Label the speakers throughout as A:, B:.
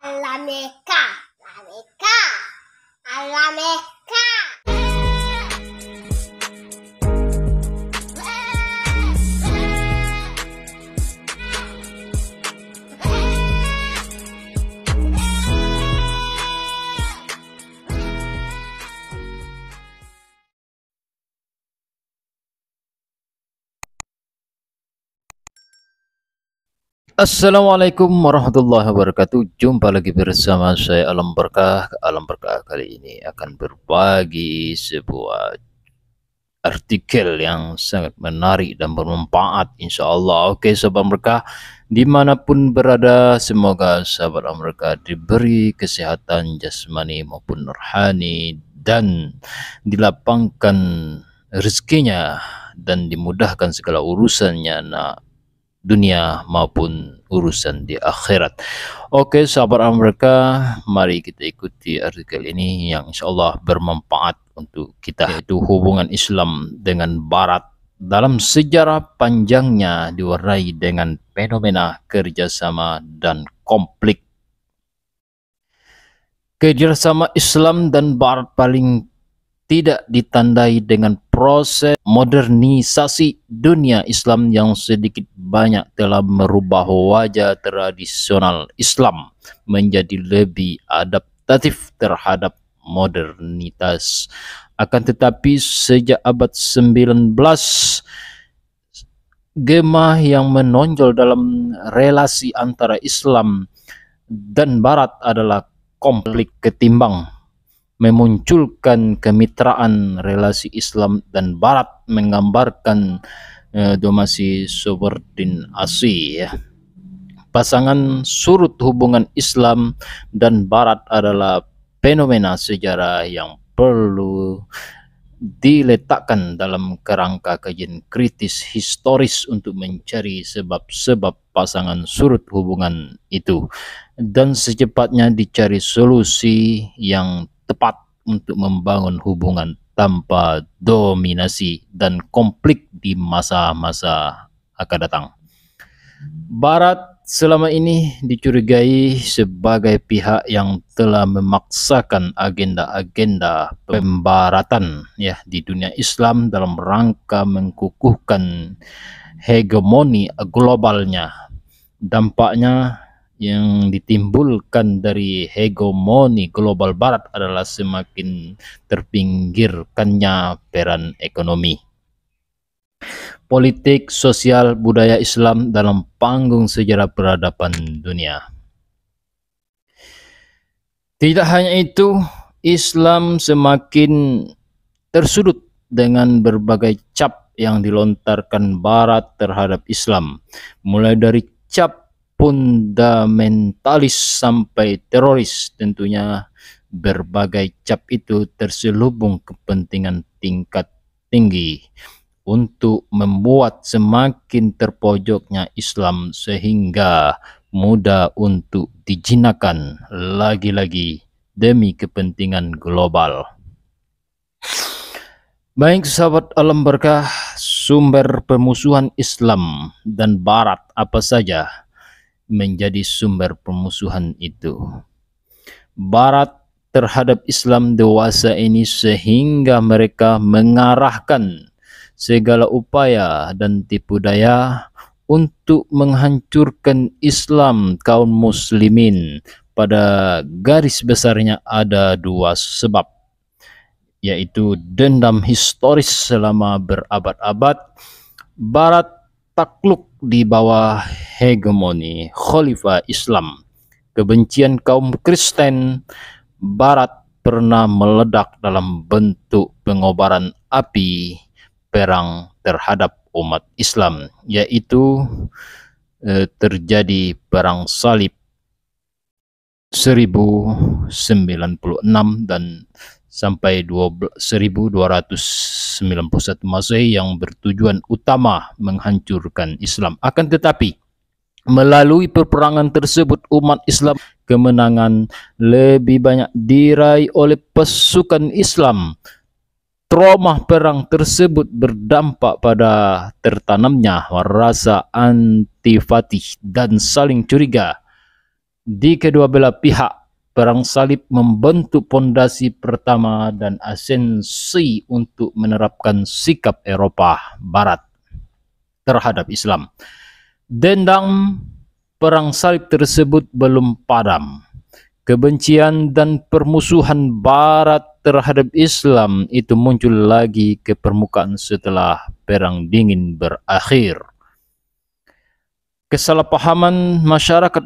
A: Alameka, Alameka, Alameka.
B: Assalamualaikum warahmatullahi wabarakatuh. Jumpa lagi bersama saya Alam Berkah. Alam Berkah kali ini akan berbagi sebuah artikel yang sangat menarik dan bermanfaat insya Allah. Oke sahabat Berkah, dimanapun berada, semoga sahabat Alam Berkah diberi kesehatan jasmani maupun rohani dan dilapangkan rezekinya dan dimudahkan segala urusannya dunia maupun urusan di akhirat. Oke sahabat mereka, mari kita ikuti artikel ini yang insya Allah bermanfaat untuk kita, yaitu hubungan Islam dengan Barat dalam sejarah panjangnya diwarnai dengan fenomena kerjasama dan konflik. Kerjasama Islam dan Barat paling tidak ditandai dengan proses modernisasi dunia Islam yang sedikit banyak telah merubah wajah tradisional Islam menjadi lebih adaptatif terhadap modernitas. Akan tetapi sejak abad 19, gema yang menonjol dalam relasi antara Islam dan Barat adalah konflik ketimbang memunculkan kemitraan. Relasi Islam dan Barat menggambarkan domasi subordinasi. Pasangan surut hubungan Islam dan Barat adalah fenomena sejarah yang perlu diletakkan dalam kerangka kajian kritis historis untuk mencari sebab-sebab pasangan surut hubungan itu dan secepatnya dicari solusi yang tepat untuk membangun hubungan tanpa dominasi dan konflik di masa-masa akan datang. Barat selama ini dicurigai sebagai pihak yang telah memaksakan agenda-agenda pembaratan di dunia Islam dalam rangka mengukuhkan hegemoni globalnya. Dampaknya yang ditimbulkan dari hegemoni global Barat adalah semakin terpinggirkannya peran ekonomi, politik, sosial, budaya Islam dalam panggung sejarah peradaban dunia. Tidak hanya itu, Islam semakin tersudut dengan berbagai cap yang dilontarkan Barat terhadap Islam, mulai dari cap fundamentalis sampai teroris. Tentunya berbagai cap itu terselubung kepentingan tingkat tinggi untuk membuat semakin terpojoknya Islam sehingga mudah untuk dijinakan lagi-lagi demi kepentingan global. Baik sahabat Alam Berkah, sumber permusuhan Islam dan Barat apa saja menjadi sumber permusuhan itu? Barat terhadap Islam dewasa ini sehingga mereka mengarahkan segala upaya dan tipu daya untuk menghancurkan Islam kaum muslimin. Pada garis besarnya ada dua sebab, yaitu dendam historis selama berabad-abad Barat takluk di bawah hegemoni Khalifah Islam. Kebencian kaum Kristen Barat pernah meledak dalam bentuk pengobaran api perang terhadap umat Islam, yaitu terjadi perang salib 1096 dan sampai 1291 Masehi yang bertujuan utama menghancurkan Islam. Akan tetapi melalui peperangan tersebut umat Islam kemenangan lebih banyak diraih oleh pasukan Islam. Trauma perang tersebut berdampak pada tertanamnya rasa antipati dan saling curiga Di kedua belah pihak, perang salib membentuk pondasi pertama dan asensi untuk menerapkan sikap Eropa Barat terhadap Islam. Dendam perang salib tersebut belum padam. Kebencian dan permusuhan Barat terhadap Islam itu muncul lagi ke permukaan setelah Perang Dingin berakhir. Kesalahpahaman masyarakat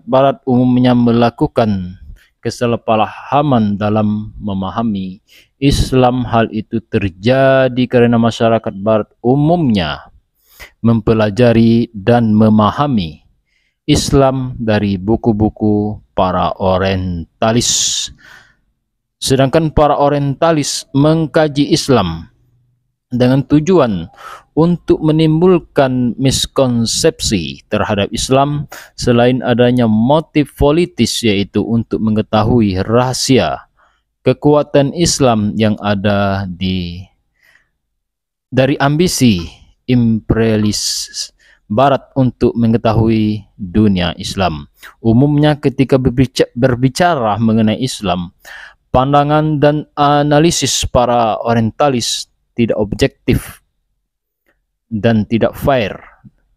B: Barat umumnya melakukan kesalahpahaman dalam memahami Islam. Hal itu terjadi karena masyarakat Barat umumnya mempelajari dan memahami Islam dari buku-buku para orientalis. Sedangkan para orientalis mengkaji Islam dengan tujuan untuk menimbulkan miskonsepsi terhadap Islam selain adanya motif politis, yaitu untuk mengetahui rahasia kekuatan Islam yang ada dari ambisi imperialis Barat untuk mengetahui dunia Islam. Umumnya ketika berbicara mengenai Islam, pandangan dan analisis para orientalis tidak objektif dan tidak fair,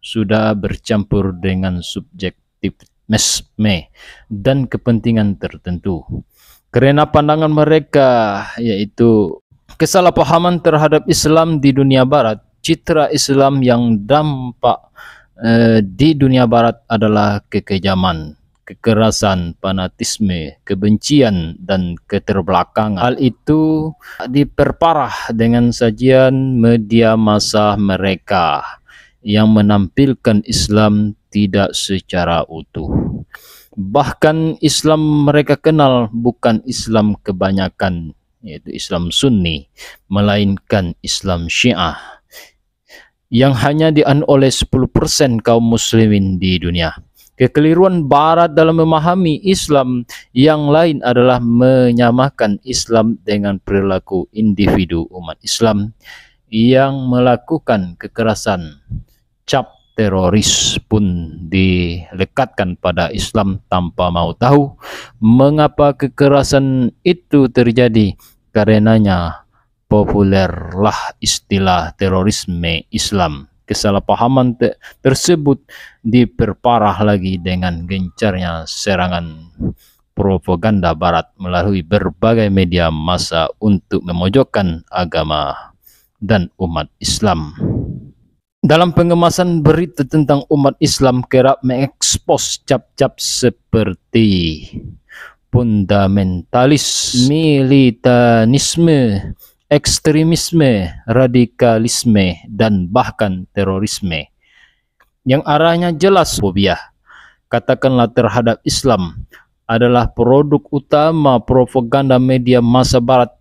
B: sudah bercampur dengan subjektivisme dan kepentingan tertentu. Karena pandangan mereka yaitu kesalahpahaman terhadap Islam di dunia Barat, citra Islam yang dampak di dunia Barat adalah kekejaman, kekerasan, fanatisme, kebencian, dan keterbelakangan. Hal itu diperparah dengan sajian media massa mereka yang menampilkan Islam tidak secara utuh. Bahkan Islam mereka kenal bukan Islam kebanyakan, yaitu Islam Sunni, melainkan Islam Syiah yang hanya dianut oleh 10% kaum muslimin di dunia. Kekeliruan Barat dalam memahami Islam yang lain adalah menyamakan Islam dengan perilaku individu umat Islam yang melakukan kekerasan. Cap teroris pun dilekatkan pada Islam tanpa mau tahu mengapa kekerasan itu terjadi. Karenanya populerlah istilah terorisme Islam. Kesalahpahaman tersebut diperparah lagi dengan gencarnya serangan propaganda Barat melalui berbagai media massa untuk memojokkan agama dan umat Islam. Dalam pengemasan berita tentang umat Islam kerap mengekspos cap-cap seperti fundamentalis, militanisme, ekstremisme, radikalisme, dan bahkan terorisme yang arahnya jelas fobia, katakanlah, terhadap Islam adalah produk utama propaganda media massa Barat.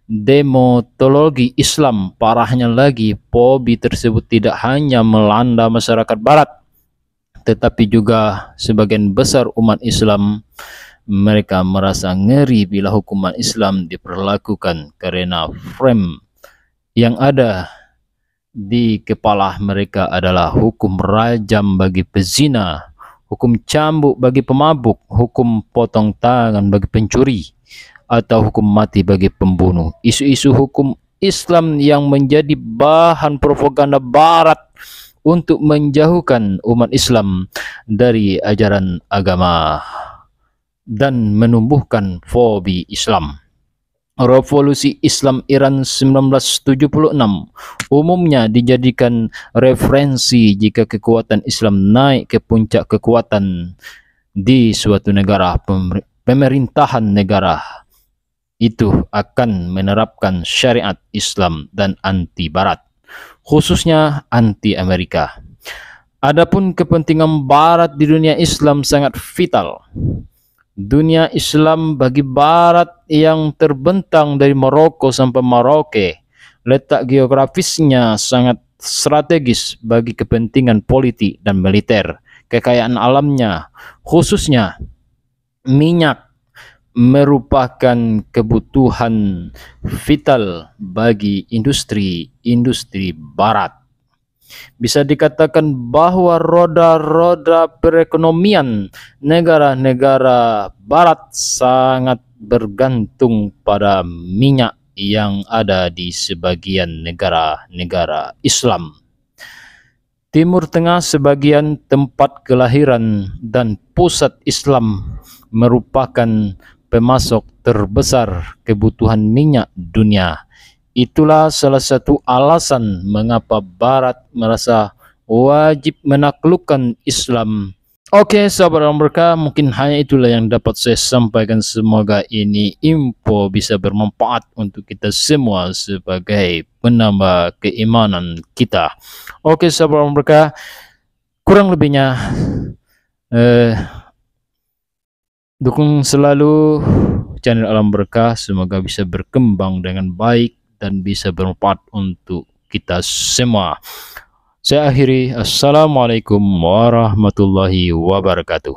B: Demontologi Islam, parahnya lagi, fobi tersebut tidak hanya melanda masyarakat Barat, tetapi juga sebagian besar umat Islam. Mereka merasa ngeri bila hukuman Islam diperlakukan karena frame yang ada di kepala mereka adalah hukum rajam bagi pezina, hukum cambuk bagi pemabuk, hukum potong tangan bagi pencuri, atau hukum mati bagi pembunuh. Isu-isu hukum Islam yang menjadi bahan propaganda Barat untuk menjauhkan umat Islam dari ajaran agama dan menumbuhkan fobi Islam. Revolusi Islam Iran 1976 umumnya dijadikan referensi jika kekuatan Islam naik ke puncak kekuatan di suatu negara. Pemerintahan negara itu akan menerapkan syariat Islam dan anti Barat, khususnya anti Amerika. Adapun kepentingan Barat di dunia Islam sangat vital. Dunia Islam bagi Barat yang terbentang dari Maroko sampai Merauke, letak geografisnya sangat strategis bagi kepentingan politik dan militer. Kekayaan alamnya, khususnya minyak, merupakan kebutuhan vital bagi industri Barat. Bisa dikatakan bahwa roda-roda perekonomian negara-negara barat sangat bergantung pada minyak yang ada di sebagian negara-negara Islam. Timur Tengah sebagian tempat kelahiran dan pusat Islam merupakan pemasok terbesar kebutuhan minyak dunia. Itulah salah satu alasan mengapa Barat merasa wajib menaklukkan Islam. Oke, sahabat Alam Berkah, mungkin hanya itulah yang dapat saya sampaikan. Semoga ini info bisa bermanfaat untuk kita semua sebagai penambah keimanan kita. Oke, sahabat Alam Berkah, kurang lebihnya dukung selalu channel Alam Berkah, semoga bisa berkembang dengan baik dan bisa bermanfaat untuk kita semua. Saya akhiri, assalamualaikum warahmatullahi wabarakatuh.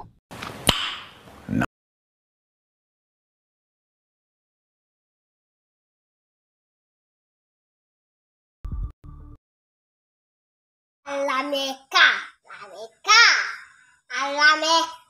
A: Alameka, Alameka, Alameka.